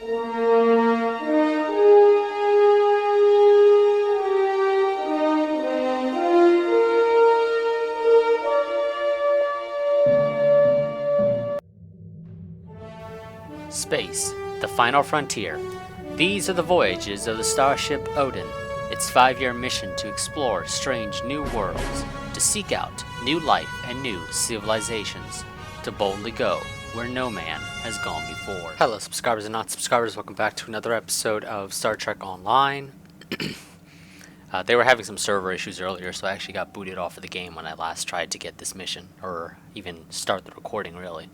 Space, the final frontier. These are the voyages of the starship Odin, its 5-year mission to explore strange new worlds, to seek out new life and new civilizations, to boldly go where no man has gone before. Hello subscribers and not subscribers, welcome back to another episode of Star Trek Online. They were having some server issues earlier, so I actually got booted off of the game when I last tried to get this mission, or even start the recording really.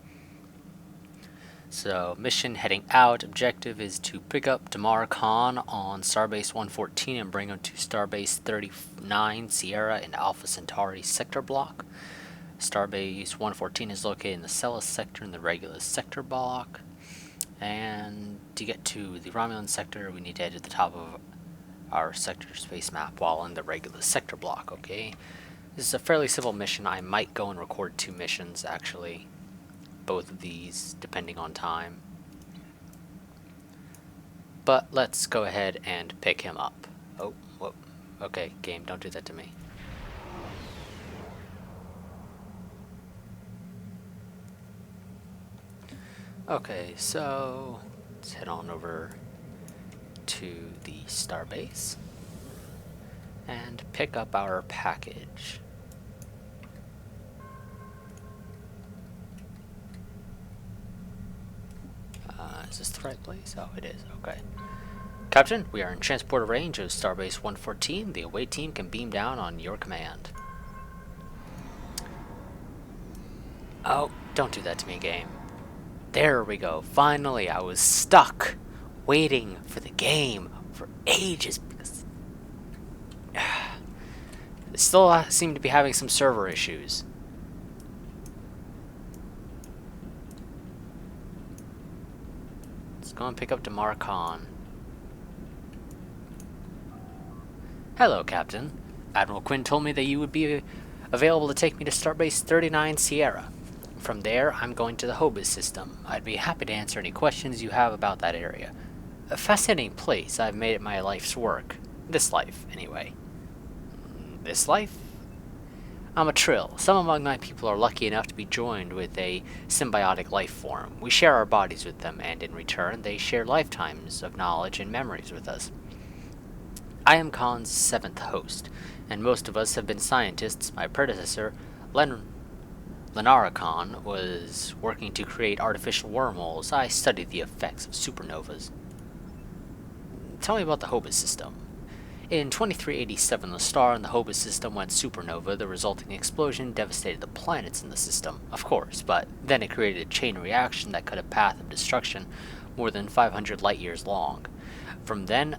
So, mission heading out. Objective is to pick up Damar Khan on Starbase 114 and bring him to Starbase 39 Sierra in Alpha Centauri sector block. Starbase 114 is located in the Celis sector in the Regulus sector block. And to get to the Romulan sector, we need to head to the top of our sector space map while in the Regulus sector block, okay? This is a fairly simple mission. I might go and record 2 missions, actually. Both of these, depending on time. But let's go ahead and pick him up. Oh, whoa. Okay, game, don't do that to me. Okay, so let's head on over to the starbase and pick up our package. Is this the right place? Oh, it is. Okay. Captain, we are in transporter range of Starbase 114. The away team can beam down on your command. Oh, don't do that to me, game. There we go. Finally, I was stuck waiting for the game for ages because they still seem to be having some server issues. Go and pick up Damar Khan. Hello, Captain. Admiral Quinn told me that you would be available to take me to Starbase 39 Sierra. From there, I'm going to the Hobus system. I'd be happy to answer any questions you have about that area. A fascinating place. I've made it my life's work. This life, anyway. This life? I'm a Trill. Some among my people are lucky enough to be joined with a symbiotic life form. We share our bodies with them, and in return, they share lifetimes of knowledge and memories with us. I am Khan's 7th host, and most of us have been scientists. My predecessor, Lenara Khan, was working to create artificial wormholes. I studied the effects of supernovas. Tell me about the Hobus system. In 2387, the star in the Hobus system went supernova. The resulting explosion devastated the planets in the system, of course, but then it created a chain reaction that cut a path of destruction more than 500 light-years long. From then,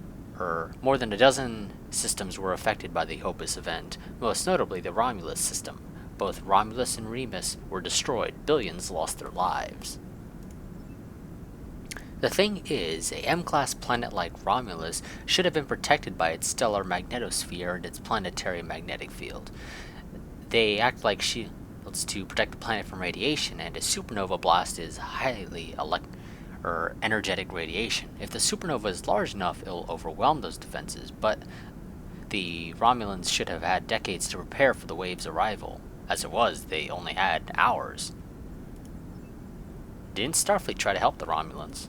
more than a dozen systems were affected by the Hobus event, most notably the Romulus system. Both Romulus and Remus were destroyed. Billions lost their lives. The thing is, a M-class planet like Romulus should have been protected by its stellar magnetosphere and its planetary magnetic field. They act like shields to protect the planet from radiation, and a supernova blast is highly energetic radiation. If the supernova is large enough, it'll overwhelm those defenses, but the Romulans should have had decades to prepare for the wave's arrival. As it was, they only had hours. Didn't Starfleet try to help the Romulans?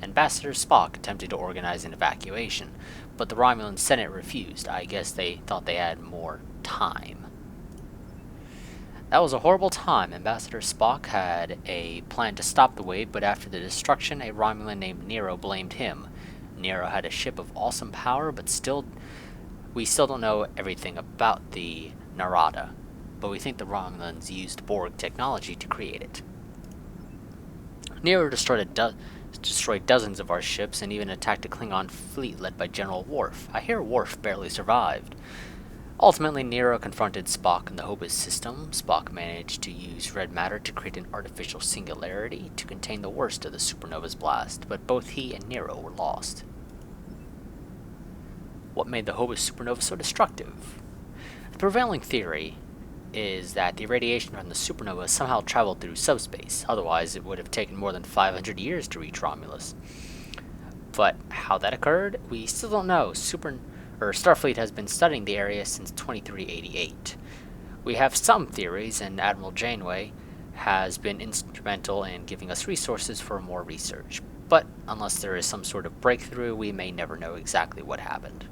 Ambassador Spock attempted to organize an evacuation, but the Romulan Senate refused. I guess they thought they had more time. That was a horrible time. Ambassador Spock had a plan to stop the wave, but after the destruction, a Romulan named Nero blamed him. Nero had a ship of awesome power, but we still don't know everything about the Narada, but we think the Romulans used Borg technology to create it. Nero destroyed dozens of our ships and even attacked a Klingon fleet led by General Worf. I hear Worf barely survived. Ultimately, Nero confronted Spock in the Hobus system. Spock managed to use red matter to create an artificial singularity to contain the worst of the supernova's blast, but both he and Nero were lost. What made the Hobus supernova so destructive? The prevailing theory is that the radiation from the supernova somehow traveled through subspace, otherwise it would have taken more than 500 years to reach Romulus. But how that occurred, we still don't know. Starfleet has been studying the area since 2388. We have some theories, and Admiral Janeway has been instrumental in giving us resources for more research. But unless there is some sort of breakthrough, we may never know exactly what happened.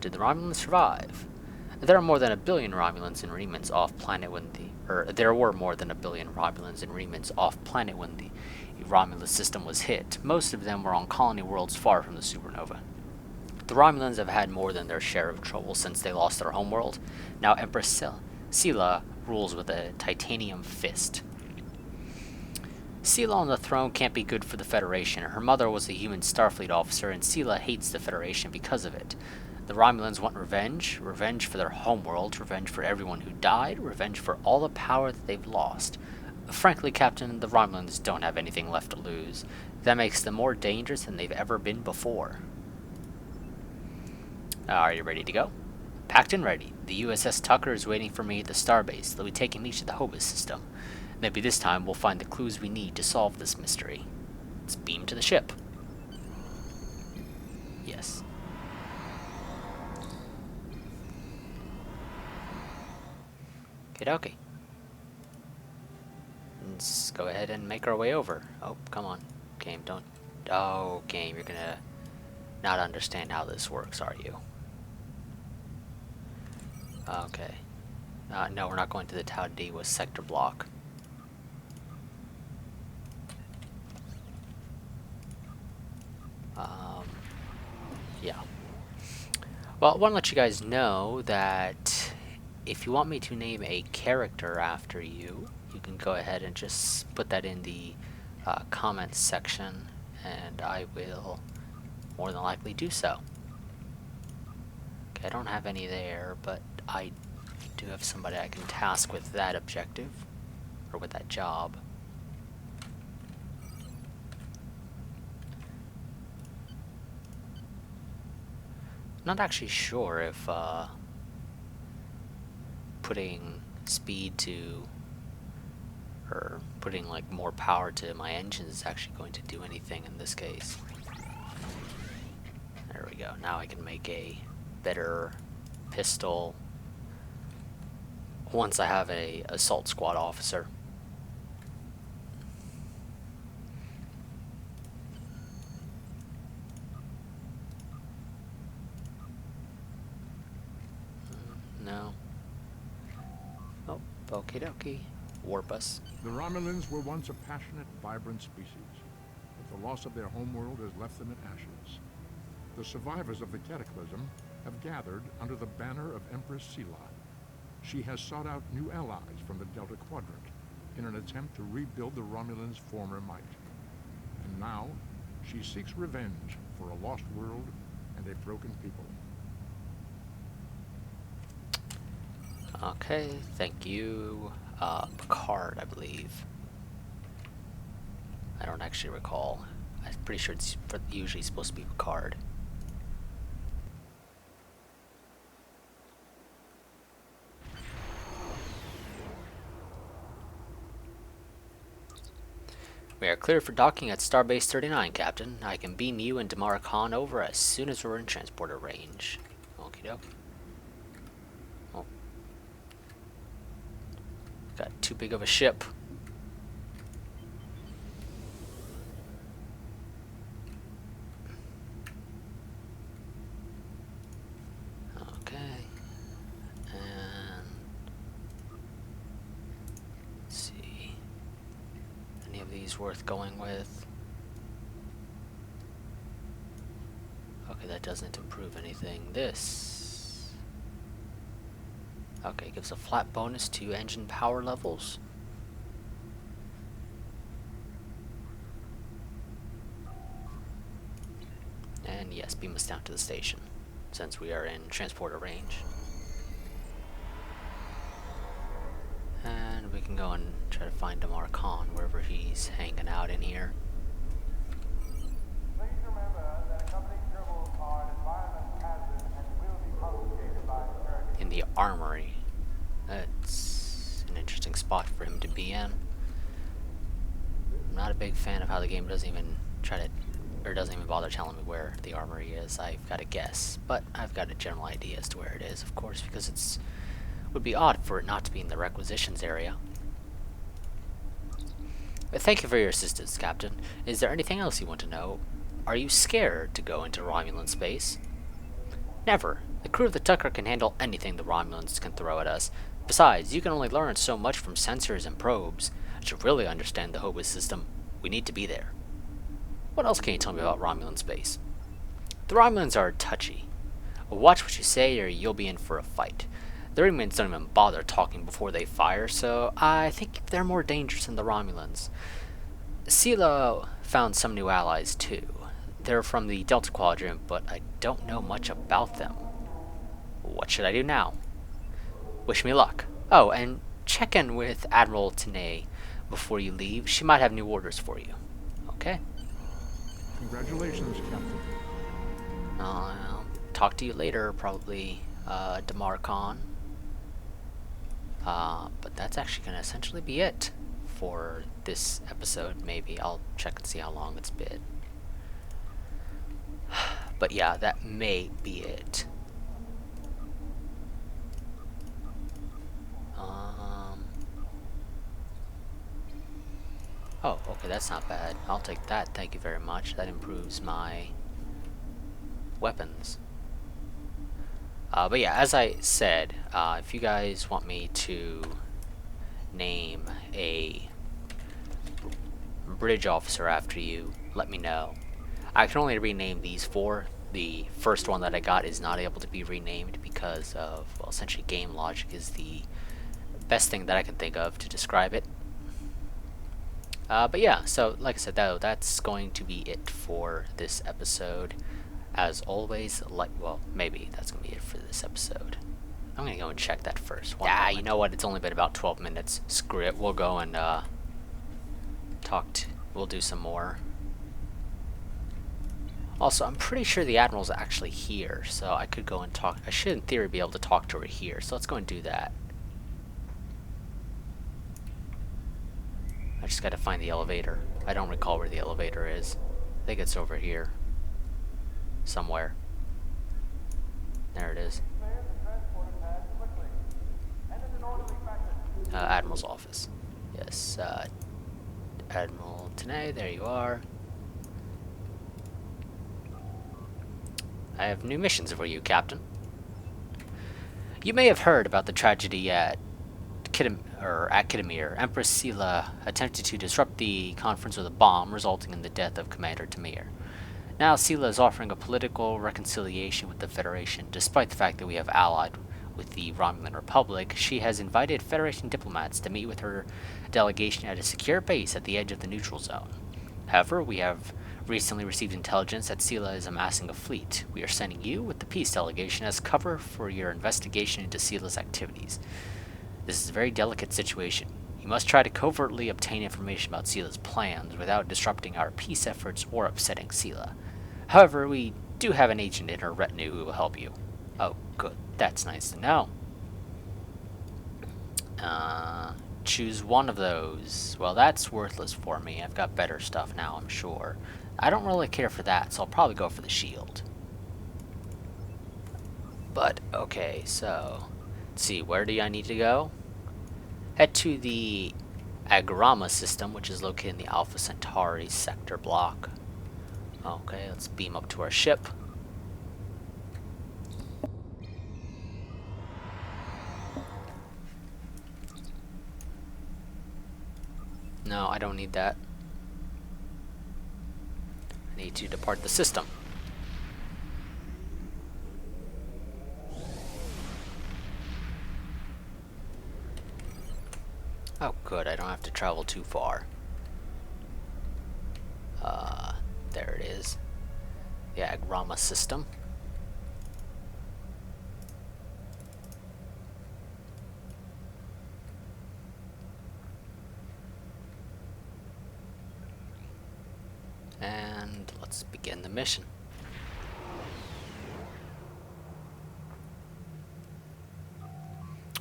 Did the Romulans survive? There are more than 1 billion Romulans and Remans off planet when there were more than 1 billion Romulans and Remans off planet when the Romulus system was hit. Most of them were on colony worlds far from the supernova. The Romulans have had more than their share of trouble since they lost their homeworld. Now Empress Sela rules with a titanium fist. Sela on the throne can't be good for the Federation. Her mother was a human Starfleet officer, and Sela hates the Federation because of it. The Romulans want revenge. Revenge for their homeworld. Revenge for everyone who died. Revenge for all the power that they've lost. Frankly, Captain, the Romulans don't have anything left to lose. That makes them more dangerous than they've ever been before. Are you ready to go? Packed and ready. The USS Tucker is waiting for me at the starbase. They'll be taking me to the Hobus system. Maybe this time we'll find the clues we need to solve this mystery. Let's beam to the ship. Yes. Okay. Let's go ahead and make our way over. Oh, come on. Game, don't... Oh, game, you're gonna not understand how this works, are you? Okay. No, we're not going to the Tau D with sector block. Yeah. Well, I want to let you guys know that if you want me to name a character after you, you can go ahead and just put that in the comments section, and I will more than likely do so. Okay, I don't have any there, but I do have somebody I can task with that objective, or with that job. Not actually sure if putting speed to, or putting like more power to my engines is actually going to do anything in this case. There we go. Now I can make a better pistol once I have a assault squad officer. No. Oh, okie dokie. Warp us. The Romulans were once a passionate, vibrant species, but the loss of their homeworld has left them in ashes. The survivors of the cataclysm have gathered under the banner of Empress Sela. She has sought out new allies from the Delta Quadrant in an attempt to rebuild the Romulans' former might. And now, she seeks revenge for a lost world and a broken people. Okay, thank you. Picard, I believe. I don't actually recall. I'm pretty sure it's usually supposed to be Picard. We are clear for docking at Starbase 39, Captain. I can beam you and Damara Khan over as soon as we're in transporter range. Okie doke. Oh. Got too big of a ship. Okay. And let's see. Any of these worth going with? Okay, that doesn't improve anything. This. Okay, gives a flat bonus to engine power levels. And yes, beam us down to the station, since we are in transporter range. And we can go and try to find Damara Khan, wherever he's hanging out in here. Please remember that accompanying symbols are an environmental hazard and will be confiscated by authorities. In the armory. That's an interesting spot for him to be in. I'm not a big fan of how the game doesn't even try to, or doesn't even bother telling me where the armory is. I've got a guess, but I've got a general idea as to where it is, of course, because it would be odd for it not to be in the requisitions area. But thank you for your assistance, Captain. Is there anything else you want to know? Are you scared to go into Romulan space? Never. The crew of the Tucker can handle anything the Romulans can throw at us. Besides, you can only learn so much from sensors and probes. To really understand the Hobus system, we need to be there. What else can you tell me about Romulan space? The Romulans are touchy. Watch what you say or you'll be in for a fight. The Romulans don't even bother talking before they fire, so I think they're more dangerous than the Romulans. Sela found some new allies too. They're from the Delta Quadrant, but I don't know much about them. What should I do now? Wish me luck. Oh, and check in with Admiral Tenay before you leave. She might have new orders for you. Okay? Congratulations, Captain. I'll talk to you later, probably, Damar Khan. But that's actually going to essentially be it for this episode, maybe. I'll check and see how long it's been. But yeah, that may be it. Oh, okay, that's not bad. I'll take that, thank you very much. That improves my weapons. But yeah, as I said, if you guys want me to name a bridge officer after you, let me know. I can only rename these 4. The first one that I got is not able to be renamed because of, well, essentially game logic is the best thing that I can think of to describe it. But yeah, so like I said, though, that's going to be it for this episode. As always, well, maybe that's going to be it for this episode. I'm going to go and check that first. You know what? It's only been about 12 minutes. Screw it. We'll go and we'll do some more. Also, I'm pretty sure the Admiral's actually here, so I could go and talk. I should, in theory, be able to talk to her here, so let's go and do that. I just gotta find the elevator. I don't recall where the elevator is. I think it's over here. Somewhere. There it is. Admiral's office. Yes, Admiral Tenay, there you are. I have new missions for you, Captain. You may have heard about the tragedy at Khidamir. Empress Sela attempted to disrupt the conference with a bomb, resulting in the death of Commander Tamir. Now Sela is offering a political reconciliation with the Federation. Despite the fact that we have allied with the Romulan Republic, she has invited Federation diplomats to meet with her delegation at a secure base at the edge of the neutral zone. However, we have recently received intelligence that Sela is amassing a fleet. We are sending you with the peace delegation as cover for your investigation into Sela's activities. This is a very delicate situation. You must try to covertly obtain information about Sela's plans without disrupting our peace efforts or upsetting Sela. However, we do have an agent in her retinue who will help you. Oh, good. That's nice to know. Choose one of those. Well, that's worthless for me. I've got better stuff now, I'm sure. I don't really care for that, so I'll probably go for the shield. But, okay, so... Let's see, where do I need to go? Head to the Agrama system, which is located in the Alpha Centauri sector block. Okay, let's beam up to our ship. No, I don't need that. I need to depart the system. Oh, good, I don't have to travel too far. There it is. The Agrama system. And let's begin the mission.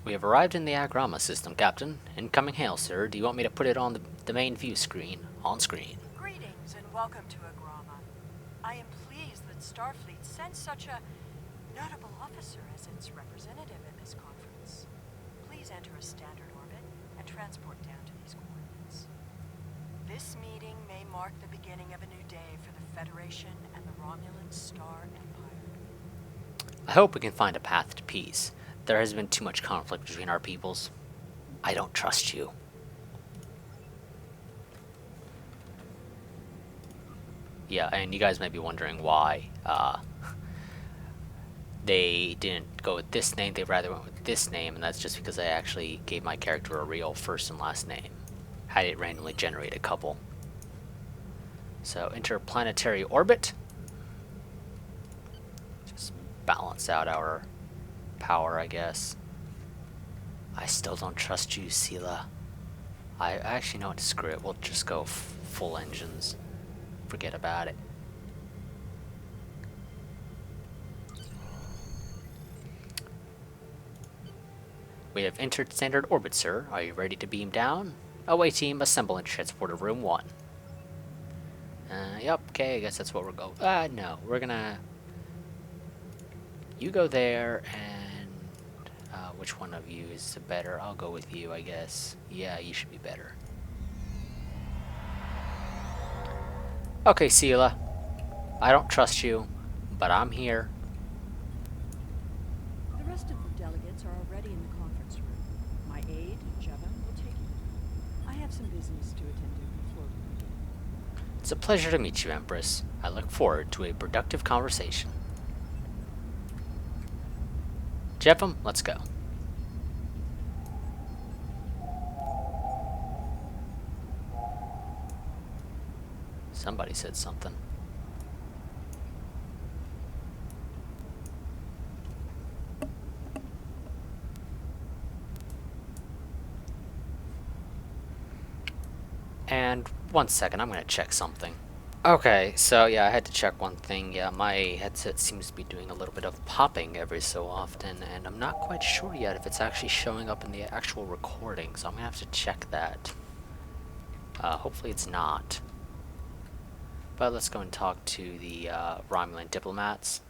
We have arrived in the Agrama system, Captain. Incoming hail, sir. Do you want me to put it on the main view screen? On screen. Greetings and Welcome to Agrama. I am pleased that Starfleet sent such a notable officer as its representative at this conference. Please enter a standard orbit and transport down to these coordinates. This meeting may mark the beginning of a new day for the Federation and the Romulan Star Empire. I hope we can find a path to peace. There has been too much conflict between our peoples. I don't trust you. Yeah, and you guys might be wondering why they didn't go with this name, they rather went with this name, and that's just because I actually gave my character a real first and last name. Had it randomly generate a couple. So, interplanetary orbit. Just balance out our power, I guess. I still don't trust you, Sela. I actually know what to screw it. We'll just go full engines. Forget about it. We have entered standard orbit, sir. Are you ready to beam down? Away team, assemble in transporter room 1. Yep, okay, I guess that's what we're going. No, we're gonna... You go there, and... which one of you is better? I'll go with you, I guess. Yeah, you should be better. Okay, Sela. I don't trust you, but I'm here. The rest of the delegates are already in the conference room. My aide, Jevon, will take you. I have some business to attend to before we begin. It's a pleasure to meet you, Empress. I look forward to a productive conversation. Jevon, let's go. Somebody said something. And 1 second, I'm gonna check something. Okay, so yeah, I had to check one thing. Yeah, my headset seems to be doing a little bit of popping every so often, and I'm not quite sure yet if it's actually showing up in the actual recording, so I'm gonna have to check that. Hopefully it's not. But let's go and talk to the Romulan diplomats.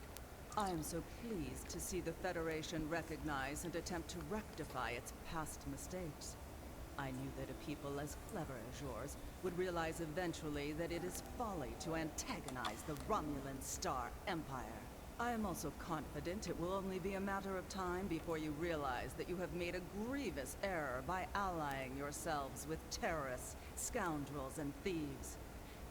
I am so pleased to see the Federation recognize and attempt to rectify its past mistakes. I knew that a people as clever as yours would realize eventually that it is folly to antagonize the Romulan Star Empire. I am also confident it will only be a matter of time before you realize that you have made a grievous error by allying yourselves with terrorists, scoundrels, and thieves.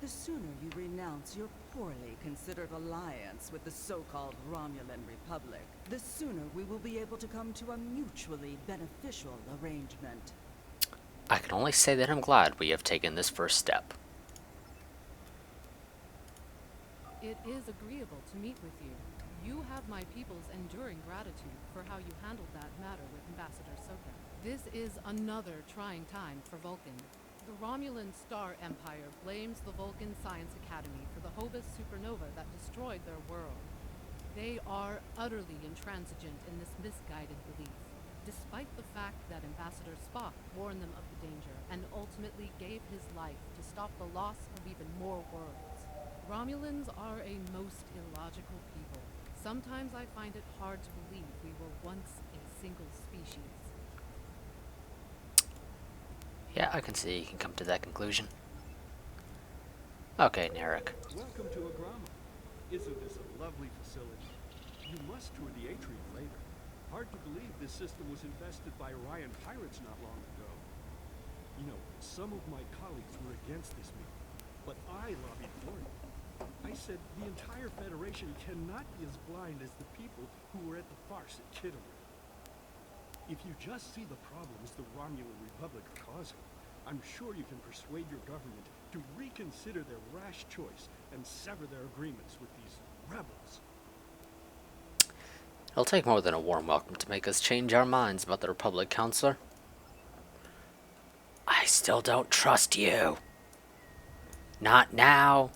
The sooner you renounce your poorly considered alliance with the so-called Romulan Republic, the sooner we will be able to come to a mutually beneficial arrangement. I can only say that I'm glad we have taken this first step. It is agreeable to meet with you. You have my people's enduring gratitude for how you handled that matter with Ambassador Soka. This is another trying time for Vulcan. The Romulan Star Empire blames the Vulcan Science Academy for the Hobus supernova that destroyed their world. They are utterly intransigent in this misguided belief, despite the fact that Ambassador Spock warned them of the danger and ultimately gave his life to stop the loss of even more worlds. Romulans are a most illogical people. Sometimes I find it hard to believe we were once a single species. Yeah, I can see you can come to that conclusion. Okay, Narek. Welcome to Agrama. Isn't this a lovely facility? You must tour the atrium later. Hard to believe this system was infested by Orion pirates not long ago. You know, some of my colleagues were against this meeting, but I lobbied for it. I said the entire Federation cannot be as blind as the people who were at the farce at Kittery. If you just see the problems the Romulan Republic are causing, I'm sure you can persuade your government to reconsider their rash choice and sever their agreements with these rebels. It'll take more than a warm welcome to make us change our minds about the Republic, Counselor. I still don't trust you. Not now,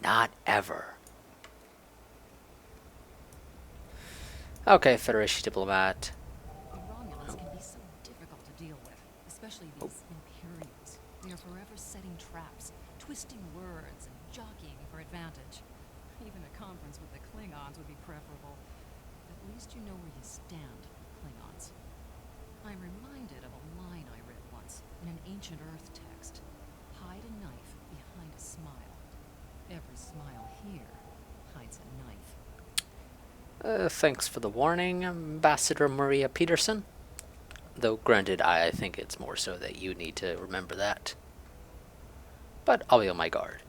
not ever. Okay, Federation diplomat. The Romulans can be so difficult to deal with, especially these Imperials. They are forever setting traps, twisting words and jockeying for advantage. Even a conference with the Klingons would be preferable. At least you know where you stand with Klingons. I'm reminded of a line I read once in an ancient Earth text. Hide a knife behind a smile. Every smile here hides a knife. Thanks for the warning, Ambassador Maria Peterson. Though granted, I think it's more so that you need to remember that. But I'll be on my guard.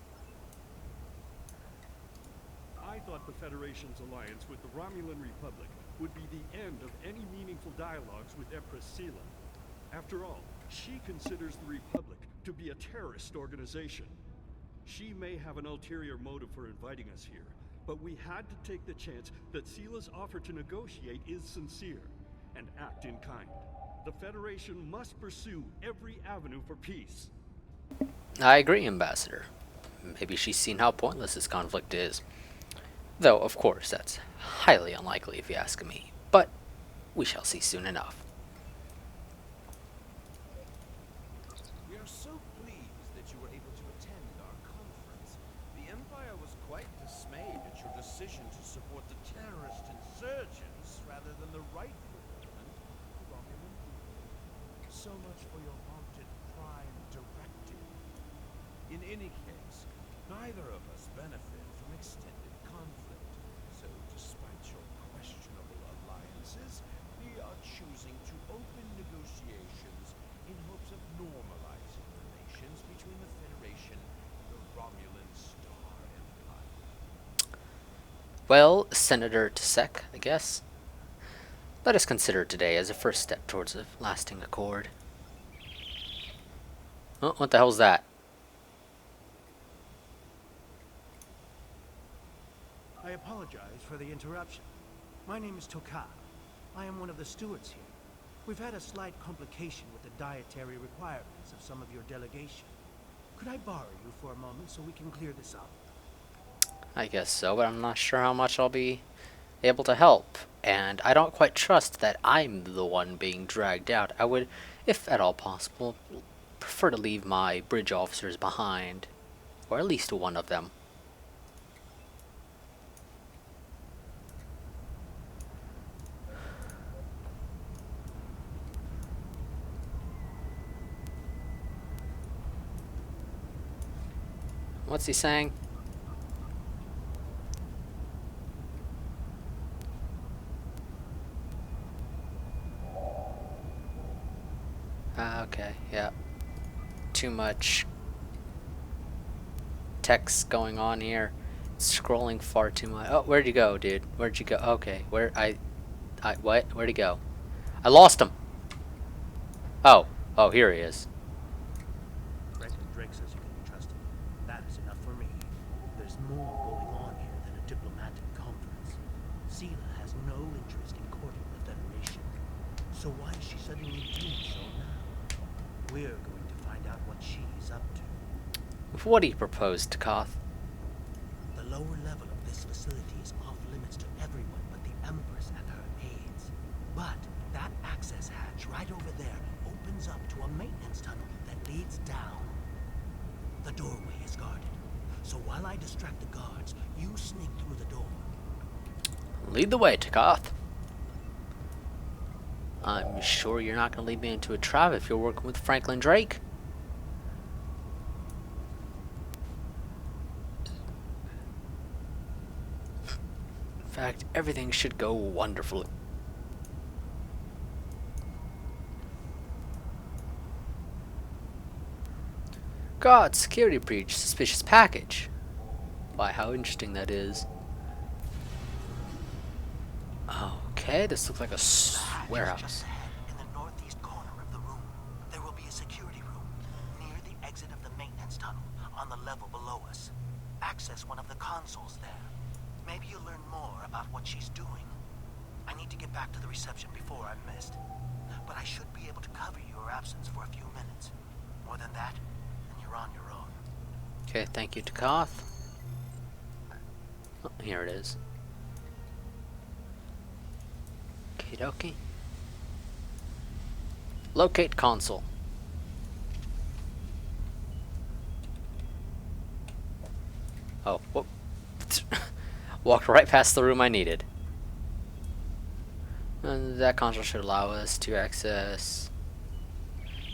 I thought the Federation's alliance with the Romulan Republic would be the end of any meaningful dialogues with Empress Sela. After all, she considers the Republic to be a terrorist organization. She may have an ulterior motive for inviting us here, but we had to take the chance that Sela's offer to negotiate is sincere, and act in kind. The Federation must pursue every avenue for peace. I agree, Ambassador. Maybe she's seen how pointless this conflict is. Though, of course, that's highly unlikely if you ask me. But we shall see soon enough. We are so pleased that you were able to attend our conference. The Empire was quite dismayed at your decision to support the terrorist insurgents rather than the rightful government, the Romulan people. So much for your vaunted prime directive. In any case, neither of us benefit from extended conflict. So despite your questionable alliances, we are choosing to open negotiations in hopes of normalizing relations between the Federation and the Romulan Star Empire. Well, Senator Tsek, I guess. Let us consider today as a first step towards a lasting accord. Oh, what the hell's that? I apologize for the interruption. My name is Tokar. I am one of the stewards here. We've had a slight complication with the dietary requirements of some of your delegation. Could I borrow you for a moment so we can clear this up? I guess so, but I'm not sure how much I'll be able to help. And I don't quite trust that I'm the one being dragged out. I would, if at all possible, prefer to leave my bridge officers behind. Or at least one of them. What's he saying? Okay, yeah. Too much text going on here. Scrolling far too much. Oh, where'd you go, dude? Where'd you go? Okay, what? Where'd he go? I lost him! Oh, here he is. President Drake says you can be trusted. That is enough for me. There's more going on here than a diplomatic conference. Sela has no interest in courting the Federation. So why is she suddenly doing so now? We're going to find out what she's up to. What do you propose, Takoth? The lower level of this facility is off limits to everyone but the Empress and her aides. But that access hatch right over there opens up to a maintenance tunnel that leads down. The doorway is guarded. So while I distract the guards, you sneak through the door. Lead the way, Takoth. I'm sure you're not going to lead me into a trap if you're working with Franklin Drake. In fact, everything should go wonderfully. God, security breach, suspicious package. Why, how interesting that is. Okay, this looks like a warehouse. Just ahead, in the northeast corner of the room, there will be a security room near the exit of the maintenance tunnel on the level below us. Access one of the consoles there. Maybe you'll learn more about what she's doing. I need to get back to the reception before I'm missed. But I should be able to cover your absence for a few minutes. More than that, and you're on your own. Okay, thank you, Takoth. Oh, here it is. Okie dokie. Locate console. Oh, whoop. Walked right past the room I needed. And that console should allow us to access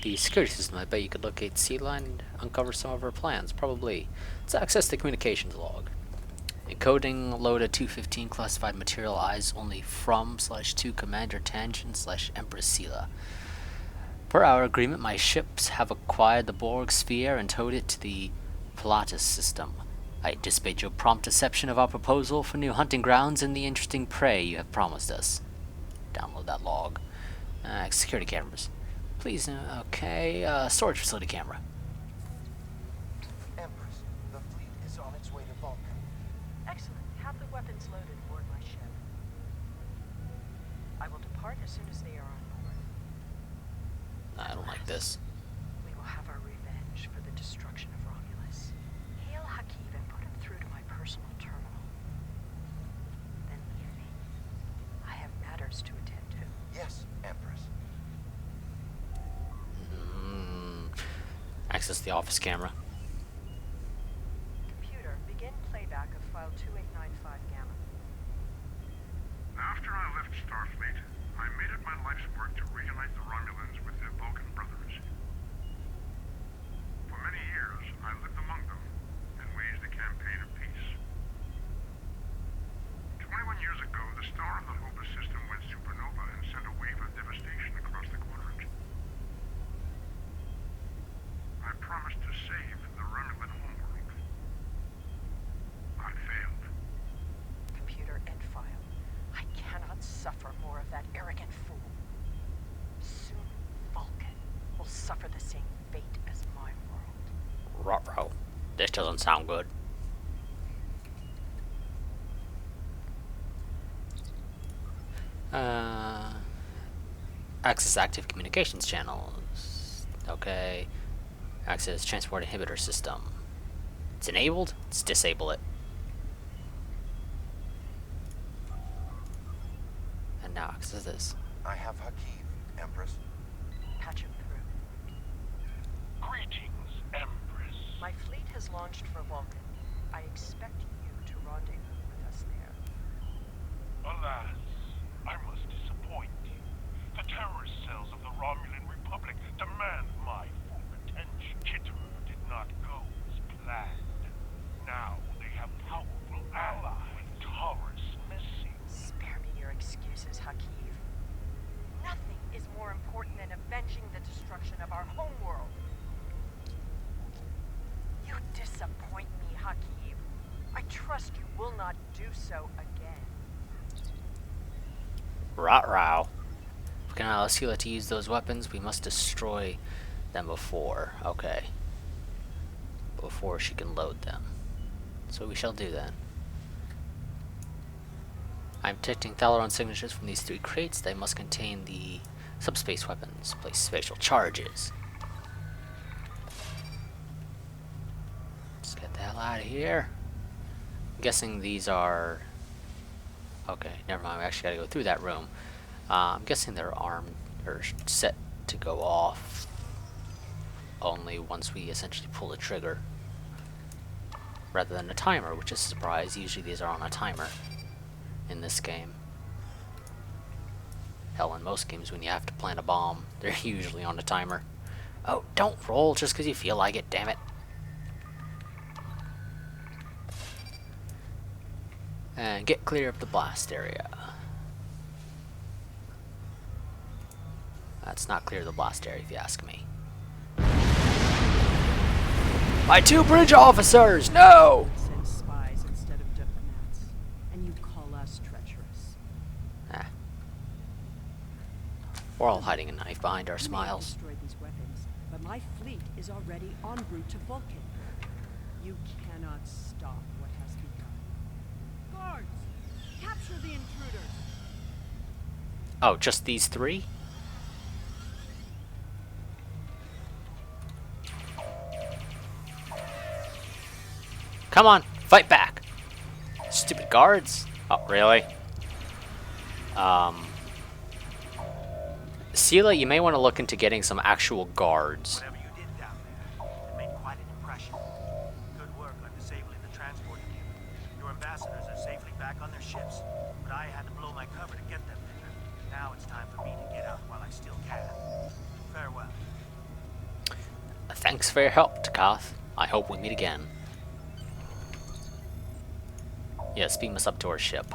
the security system. I bet you could locate Sea-Line and uncover some of her plans. Probably. Let's access the communications log. Encoding loaded 215 classified material eyes only from/to Commander Tangent/Empress Sela. Per our agreement, my ships have acquired the Borg sphere and towed it to the Pilatus system. I anticipate your prompt acceptance of our proposal for new hunting grounds and the interesting prey you have promised us. Download that log. Security cameras. Please, okay. Storage facility camera. Empress, the fleet is on its way to Vulcan. Excellent. Have the weapons loaded aboard my ship. I will depart as soon as they are on board. I don't like this. We will have our revenge for the destruction of Romulus. Hail Hakiv and put him through to my personal terminal. Then leave me. I have matters to attend to. Yes, Empress. Access the office camera. Computer, begin playback of file 2895 Gamma. After I left Starfleet, I made it my life's work to reunite the Romulans with their Vulcan brothers. For many years, I lived among them and waged the campaign of peace. 21 years ago, the star of the Hobus system went supernova and sent a wave of devastation across the quadrant. I promised to save the Romulan homeworld. I failed. Computer, end file. I cannot suffer more of that arrogant fool. Soon, Vulcan will suffer the same fate as my world. Ruh-roh. This doesn't sound good. Access active communications channels. Okay. Access transport inhibitor system. It's enabled. Let's disable it. And now access this. I have Hakiv, Empress. Patch him through. Greetings, Empress. My fleet has launched for Vulcan. I expect you to rendezvous with us there. Alas, I must disappoint you. The terrorist cells of the Romulan Republic demand my full attention. Kitterer did not go as planned. Now they have powerful allies with Taurus missing. Spare me your excuses, Hakiv. Nothing is more important than avenging the destruction of our homeworld. You disappoint me, Hakiv. I trust you will not do so again. Rot-row. If we can allow Sela to use those weapons, we must destroy them before. Okay. Before she can load them. So we shall do then. I'm detecting Thalaron signatures from these 3 crates. They must contain the subspace weapons. Place spatial charges. Let's get the hell out of here. I'm guessing these are... Okay, never mind. We actually gotta go through that room. I'm guessing they're armed or set to go off only once we essentially pull the trigger, rather than a timer, which is a surprise. Usually these are on a timer in this game. Hell, in most games when you have to plant a bomb, they're usually on a timer. Oh, don't roll just because you feel like it, damn it. And get clear of the blast area. That's not clear of the blast area if you ask me. My 2 bridge officers! No! Send spies instead of diplomats, and you call us treacherous. Ah. We're all hiding a knife behind our You may have smiles. destroyed these weapons, but my fleet is already en route to Vulcan. You cannot stop what has begun. Guards, capture the intruders. Oh, just these 3? Come on, fight back! Stupid guards. Oh, really? Sela, you may want to look into getting some actual guards. Whatever you did down there, it made quite an impression. Good work on disabling the transport ships, but I had to blow my cover to get them there. Now it's time for me to get out while I still can. Farewell. Thanks for your help, Takath. I hope we meet again. Yes, beam us up to our ship.